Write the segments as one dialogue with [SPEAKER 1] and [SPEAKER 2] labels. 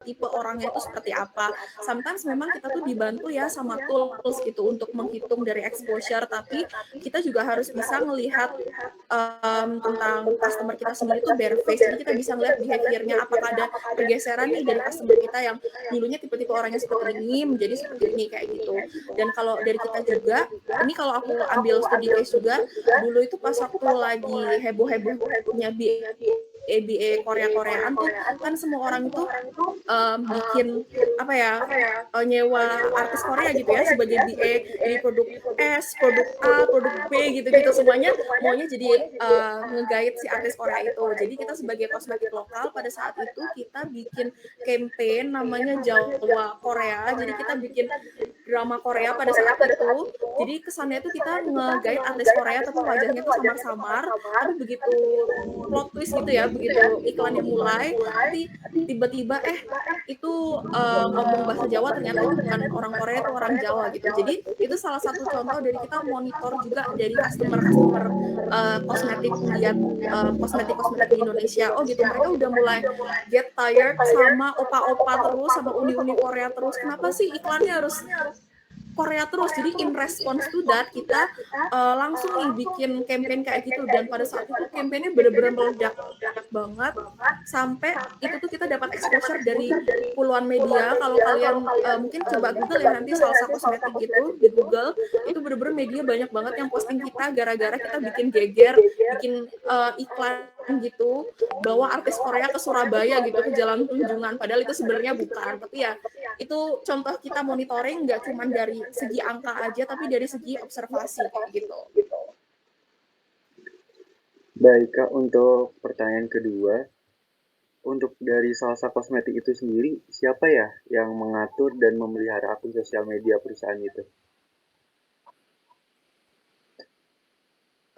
[SPEAKER 1] tipe orangnya itu seperti apa. Sometimes memang kita tuh dibantu ya sama tools gitu untuk menghitung dari exposure, tapi kita juga harus bisa ngelihat tentang customer kita sendiri tuh bare face. Jadi kita bisa ngelihat behavior-nya apakah ada pergeseran nih dari customer kita yang dulunya tipe-tipe orangnya seperti ini menjadi seperti ini kayak gitu. Dan kalau dari kita juga, ini kalau aku ambil studi case juga, dulu itu pas waktu lagi heboh-hebohnya BA Korea-Koreaan tuh kan semua orang itu bikin apa ya, nyewa artis Korea gitu ya sebagai BA, jadi produk S, produk A, produk B gitu-gitu semuanya maunya jadi, nge-guide si artis Korea itu. Jadi kita sebagai kosmetik lokal pada saat itu kita bikin campaign namanya Jawa Korea, jadi kita bikin drama Korea pada saat itu. Jadi kesannya tuh kita nge-guide artis Korea tapi wajahnya tuh samar-samar, tapi begitu plot twist gitu ya, begitu iklannya mulai, nanti tiba-tiba itu ngomong bahasa Jawa ternyata itu bukan orang Korea, itu orang Jawa gitu. Jadi itu salah satu contoh dari kita monitor juga dari customer-customer kosmetik ngeliat kosmetik-kosmetik di Indonesia. Oh gitu, mereka udah mulai get tired sama opa-opa terus, sama uni-uni Korea terus. Kenapa sih iklannya harus Korea terus. Jadi in response to that kita langsung nih bikin campaign kayak gitu dan pada saat itu campaign-nya bener-bener meledak banget sampai itu tuh kita dapat exposure dari puluhan media. Kalau kalian mungkin coba Google ya nanti salsa kosmetik gitu di Google, itu bener-bener media banyak banget yang posting kita gara-gara kita bikin geger, bikin iklan gitu, bawa artis Korea ke Surabaya gitu, ke Jalan Tunjungan. Padahal itu sebenarnya bukan, tapi ya itu contoh kita monitoring nggak cuma dari segi angka aja, tapi dari segi observasi kayak gitu.
[SPEAKER 2] Baik Kak, untuk pertanyaan kedua, untuk dari salsa kosmetik itu sendiri, siapa ya yang mengatur dan memelihara akun sosial media perusahaan itu?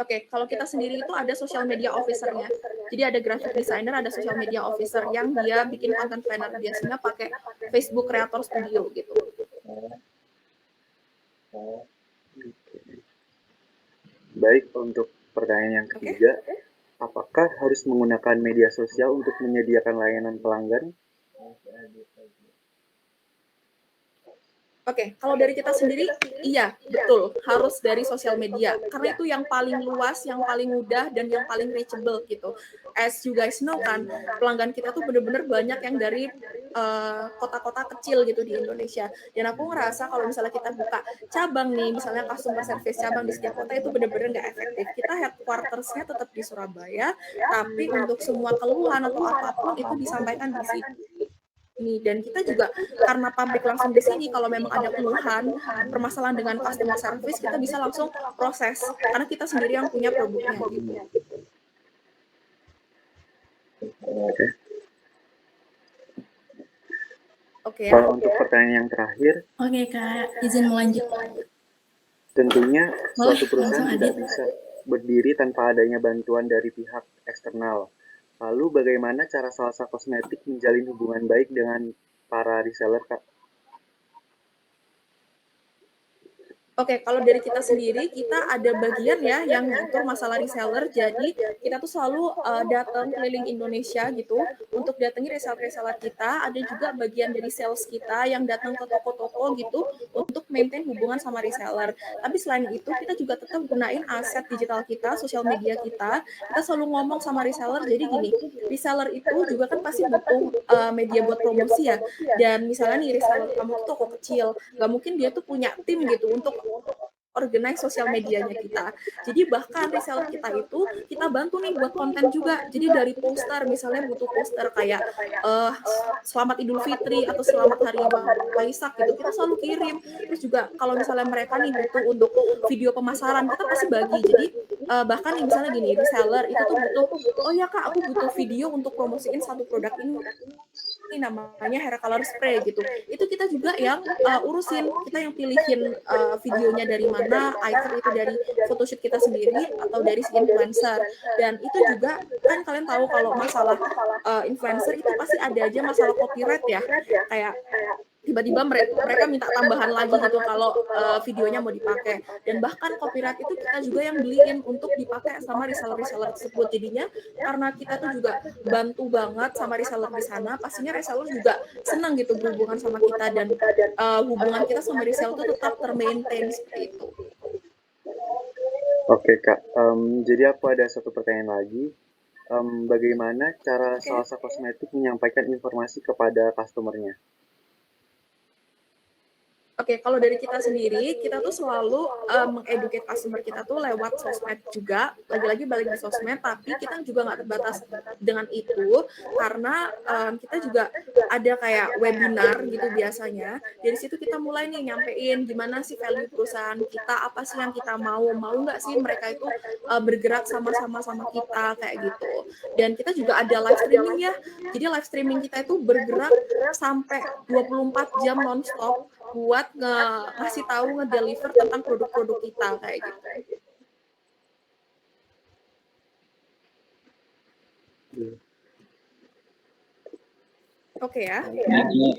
[SPEAKER 1] Oke, kalau kita sendiri itu ada social media officer-nya. Jadi ada graphic designer, ada social media officer yang dia bikin content planner biasanya pakai Facebook Creator Studio gitu.
[SPEAKER 2] Baik, untuk pertanyaan yang
[SPEAKER 1] Oke?
[SPEAKER 2] ketiga, apakah harus menggunakan media sosial untuk menyediakan layanan pelanggan?
[SPEAKER 1] Oke, kalau dari kita sendiri, iya, betul, harus dari sosial media. Karena itu yang paling luas, yang paling mudah, dan yang paling reachable gitu. As you guys know kan, pelanggan kita tuh bener-bener banyak yang dari kota-kota kecil gitu di Indonesia. Dan aku ngerasa kalau misalnya kita buka cabang nih, misalnya customer service cabang di setiap kota itu bener-bener nggak efektif. Kita headquarters-nya tetap di Surabaya, tapi untuk semua keluhan atau apapun itu disampaikan di sini. Dan kita juga karena pabrik langsung di sini kalau memang ada keluhan, permasalahan dengan customer service kita bisa langsung proses karena kita sendiri yang punya produknya gitu.
[SPEAKER 2] Oke.
[SPEAKER 1] Oke ya.
[SPEAKER 2] Kalau untuk pertanyaan yang terakhir,
[SPEAKER 3] Oke Kak, izin melanjut.
[SPEAKER 2] tentunya
[SPEAKER 3] Boleh,
[SPEAKER 2] suatu perusahaan
[SPEAKER 3] langsung
[SPEAKER 2] tidak
[SPEAKER 3] Adit.
[SPEAKER 2] bisa berdiri tanpa adanya bantuan dari pihak eksternal. Lalu bagaimana cara salsa kosmetik menjalin hubungan baik dengan para reseller, Kak?
[SPEAKER 1] Oke, kalau dari kita sendiri, kita ada bagian ya yang ngatur masalah reseller. Jadi kita tuh selalu datang keliling Indonesia gitu untuk datangi reseller-reseller kita. Ada juga bagian dari sales kita yang datang ke toko-toko gitu untuk maintain hubungan sama reseller. Tapi selain itu, kita juga tetap gunain aset digital kita, sosial media kita. Kita selalu ngomong sama reseller. Jadi gini, reseller itu juga kan pasti butuh media buat promosi ya. Dan misalnya nih reseller kamu tuh toko kecil, nggak mungkin dia tuh punya tim gitu untuk organize sosial medianya kita. Jadi bahkan reseller kita itu kita bantu nih buat konten juga. Jadi dari poster misalnya butuh poster kayak selamat Idul Fitri atau selamat Hari Waisak gitu, kita selalu kirim. Terus juga kalau misalnya mereka nih butuh untuk video pemasaran, kita pasti bagi. Jadi bahkan nih misalnya gini, reseller itu tuh butuh, oh ya Kak, aku butuh video untuk promosiin satu produk ini namanya hair color spray gitu. Itu kita juga yang urusin, kita yang pilihin videonya dari mana, either itu dari photoshoot kita sendiri atau dari si influencer. Dan itu juga kan kalian tahu kalau masalah influencer itu pasti ada aja masalah copyright ya. Kayak tiba-tiba mereka minta tambahan lagi gitu kalau videonya mau dipakai. Dan bahkan copyright itu kita juga yang beliin untuk dipakai sama reseller-reseller tersebut. Jadinya karena kita tuh juga bantu banget sama reseller di sana, pastinya reseller juga senang gitu berhubungan sama kita, dan hubungan kita sama reseller tuh tetap termaintain seperti itu.
[SPEAKER 2] Oke Kak, jadi aku ada satu pertanyaan lagi. Bagaimana cara Salsa Kosmetik menyampaikan informasi kepada customer-nya?
[SPEAKER 1] Oke, kalau dari kita sendiri, kita tuh selalu mengeducate customer kita tuh lewat sosmed juga. Lagi-lagi balik di sosmed, tapi kita juga nggak terbatas dengan itu, karena kita juga ada kayak webinar gitu biasanya. Dari situ kita mulai nih nyampein gimana sih value perusahaan kita, apa sih yang kita mau nggak sih mereka itu bergerak sama-sama sama kita kayak gitu. Dan kita juga ada live streaming ya. Jadi live streaming kita itu bergerak sampai 24 jam nonstop buat ngasih tahu, ngedeliver tentang produk-produk kita kayak gitu. Oke ya.
[SPEAKER 4] Ini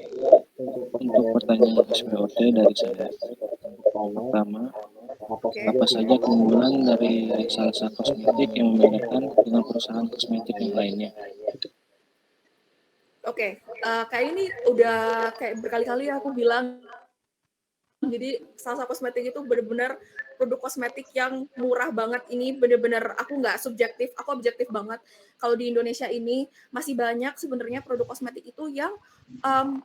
[SPEAKER 4] untuk pertanyaan SPOT dari saya. Pertama, apa saja keunggulan dari Salsa Kosmetik yang membedakan dengan perusahaan kosmetik yang lainnya?
[SPEAKER 1] Oke, kayak ini udah kayak berkali-kali aku bilang. Jadi Salsa Kosmetik itu benar-benar produk kosmetik yang murah banget. Ini benar-benar aku nggak subjektif, aku objektif banget. Kalau di Indonesia ini masih banyak sebenarnya produk kosmetik itu yang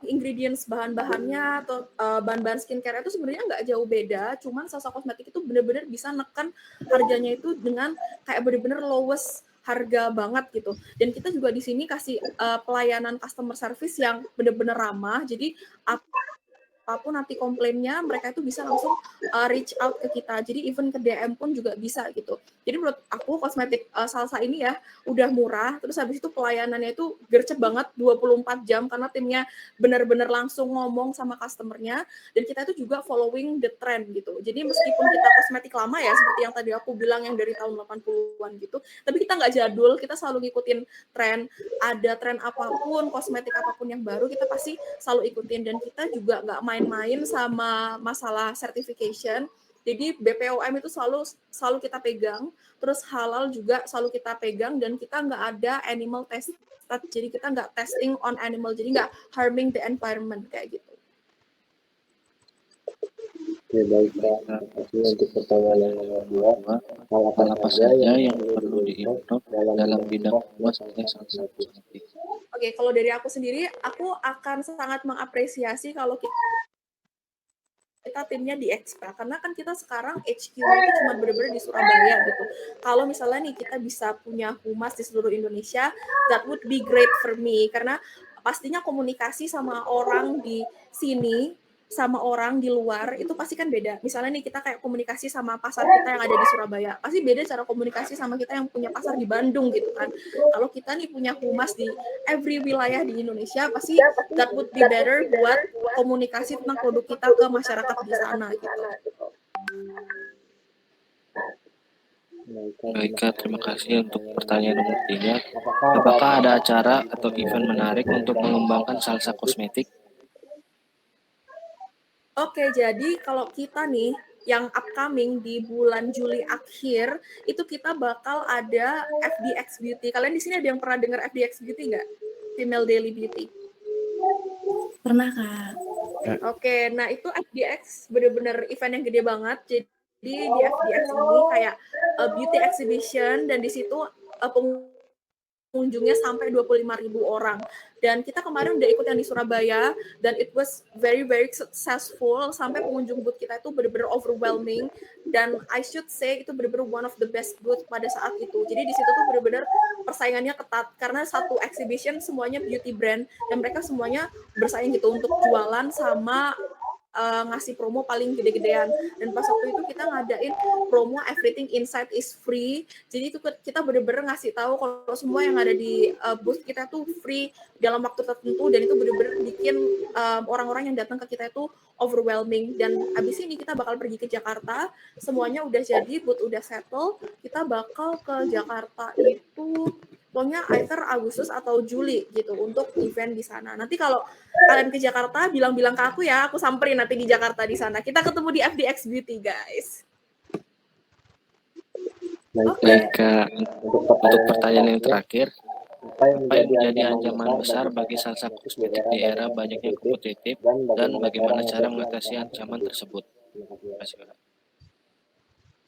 [SPEAKER 1] ingredients bahan-bahannya atau bahan-bahan skincare itu sebenarnya nggak jauh beda. Cuman Salsa Kosmetik itu benar-benar bisa neken harganya itu dengan kayak benar-benar lowest harga banget gitu. Dan kita juga di sini kasih pelayanan customer service yang benar-benar ramah. Jadi apapun nanti komplainnya, mereka itu bisa langsung reach out ke kita. Jadi even ke DM pun juga bisa gitu. Jadi menurut aku kosmetik Salsa ini ya udah murah, terus habis itu pelayanannya itu gercep banget 24 jam karena timnya benar-benar langsung ngomong sama customernya, dan kita itu juga following the trend gitu. Jadi meskipun kita kosmetik lama ya, seperti yang tadi aku bilang yang dari tahun 80-an gitu, tapi kita nggak jadul, kita selalu ngikutin tren. Ada tren apapun, kosmetik apapun yang baru, kita pasti selalu ikutin, dan kita juga nggak main-main sama masalah certification. Jadi BPOM itu selalu kita pegang, terus halal juga selalu kita pegang, dan kita nggak ada animal test, jadi kita nggak testing on animal, jadi nggak harming the environment kayak gitu.
[SPEAKER 5] Oke, baik Kak. Untuk pertanyaan yang nomor 2, hal apa saja yang perlu diimprove dalam bidang kosmetik Salsa Kosmetik?
[SPEAKER 1] Oke, kalau dari aku sendiri, aku akan sangat mengapresiasi kalau kita timnya di Expa, karena kan kita sekarang HQ-nya itu cuma benar-benar di Surabaya gitu. Kalau misalnya nih kita bisa punya humas di seluruh Indonesia, that would be great for me, karena pastinya komunikasi sama orang di sini sama orang di luar itu pasti kan beda. Misalnya nih kita kayak komunikasi sama pasar kita yang ada di Surabaya, pasti beda cara komunikasi sama kita yang punya pasar di Bandung gitu kan. Kalau kita nih punya humas di every wilayah di Indonesia, pasti that would be better buat komunikasi tentang produk kita ke masyarakat di sana gitu.
[SPEAKER 4] Baik Kak, terima kasih untuk pertanyaan nomor 3. Apakah ada acara atau event menarik untuk mengembangkan Salsa Kosmetik?
[SPEAKER 1] Oke, jadi kalau kita nih yang upcoming di bulan Juli akhir itu kita bakal ada FDX Beauty. Kalian di sini ada yang pernah dengar FDX Beauty nggak? Female Daily Beauty.
[SPEAKER 3] Pernah, Kak.
[SPEAKER 1] Oke, nah itu FDX bener-bener event yang gede banget. Jadi di FDX ini kayak beauty exhibition, dan di situ pengunjungnya sampai 25.000 orang. Dan kita kemarin udah ikut yang di Surabaya, dan it was very very successful, sampai pengunjung booth kita itu benar-benar overwhelming, dan I should say itu benar-benar one of the best booth pada saat itu. Jadi di situ tuh benar-benar persaingannya ketat karena satu exhibition semuanya beauty brand, dan mereka semuanya bersaing gitu untuk jualan sama ngasih promo paling gede-gedean. Dan pas waktu itu kita ngadain promo everything inside is free. Jadi itu kita bener-bener ngasih tahu kalau semua yang ada di booth kita tuh free dalam waktu tertentu, dan itu bener-bener bikin orang-orang yang datang ke kita itu overwhelming. Dan abis ini kita bakal pergi ke Jakarta, semuanya udah jadi, booth udah settle, kita bakal ke Jakarta itu pokoknya either Agustus atau Juli gitu untuk event di sana. Nanti kalau kalian ke Jakarta bilang-bilang ke aku ya, aku samperin nanti di Jakarta di sana. Kita ketemu di FDX Beauty, guys.
[SPEAKER 5] Baik,
[SPEAKER 1] Oke.
[SPEAKER 4] Baik, Kak.
[SPEAKER 5] untuk
[SPEAKER 4] Untuk pertanyaan yang terakhir,
[SPEAKER 5] apa yang
[SPEAKER 4] apa yang menjadi
[SPEAKER 5] menjadi
[SPEAKER 4] ancaman besar bagi salsa kosmetik di era banyaknya kompetitif dan bagaimana cara mengatasi ancaman tersebut? Terima kasih, Kak.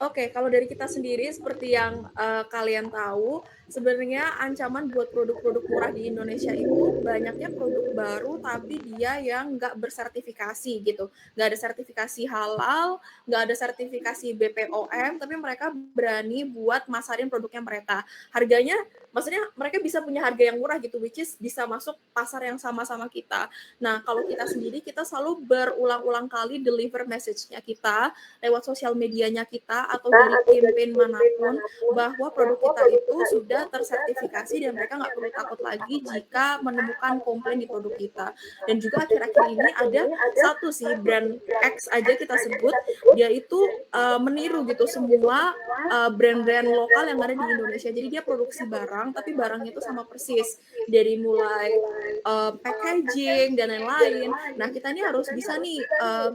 [SPEAKER 1] Oke, kalau dari kita sendiri seperti yang kalian tahu, sebenarnya ancaman buat produk-produk murah di Indonesia itu banyaknya produk baru tapi dia yang nggak bersertifikasi gitu. Nggak ada sertifikasi halal, nggak ada sertifikasi BPOM, tapi mereka berani buat masarin produknya mereka. Harganya, maksudnya mereka bisa punya harga yang murah gitu, which is bisa masuk pasar yang sama-sama kita. Nah, kalau kita sendiri, kita selalu berulang-ulang kali deliver message-nya kita lewat sosial medianya kita atau dari campaign manapun bahwa produk kita itu sudah tersertifikasi dan mereka nggak perlu takut lagi jika menemukan komplain di produk kita. Dan juga akhir-akhir ini ada satu sih brand X aja kita sebut, dia itu meniru gitu semua brand-brand lokal yang ada di Indonesia. Jadi dia produksi barang tapi barangnya itu sama persis dari mulai packaging dan lain-lain. Nah, kita ini harus bisa nih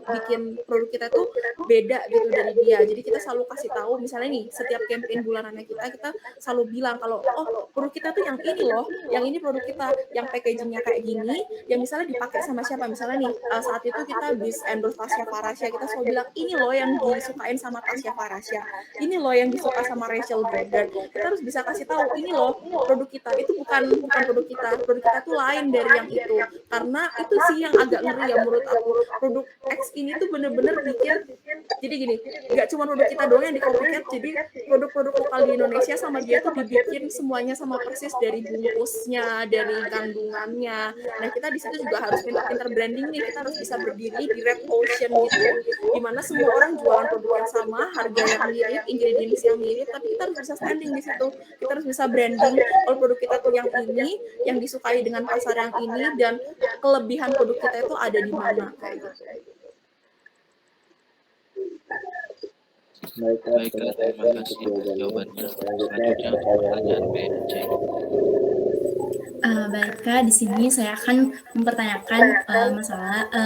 [SPEAKER 1] bikin produk kita tuh beda gitu dari dia. Jadi kita selalu kasih tahu misalnya nih setiap campaign bulanannya kita selalu bilang kalau produk kita tuh yang ini loh, yang ini produk kita yang packagingnya kayak gini, yang misalnya dipakai sama siapa. Misalnya nih saat itu kita habis endorse Tasya Farasya, kita selalu bilang ini loh yang disukain sama Tasya Farasya, ini loh yang disuka sama Rachel Drader. Kita harus bisa kasih tahu ini loh produk kita itu bukan produk kita tuh lain dari yang itu. Karena itu sih yang agak ngeri ya menurut aku, produk X ini tuh bener-bener bikin jadi gini, nggak cuma produk kita doang yang di copycat, jadi produk-produk lokal di Indonesia sama dia tuh dibikin semuanya sama persis, dari bungkusnya, dari kandungannya. Nah, kita di situ juga harus pintar-pintar branding nih, kita harus bisa berdiri di red ocean gitu, dimana semua orang jualan produk yang sama, harga yang mirip, ingredients yang mirip, tapi kita harus bisa standing di situ, kita harus bisa branding kalau produk kita tuh yang ini, yang disukai dengan pasar yang ini, dan kelebihan produk kita itu ada di mana, kayak gitu.
[SPEAKER 5] Baik,
[SPEAKER 4] Baik, Kak. Terima kasih atas jawabannya. Selanjutnya untuk pertanyaan B dan C.
[SPEAKER 3] Baik Kak, di sini saya akan mempertanyakan masalah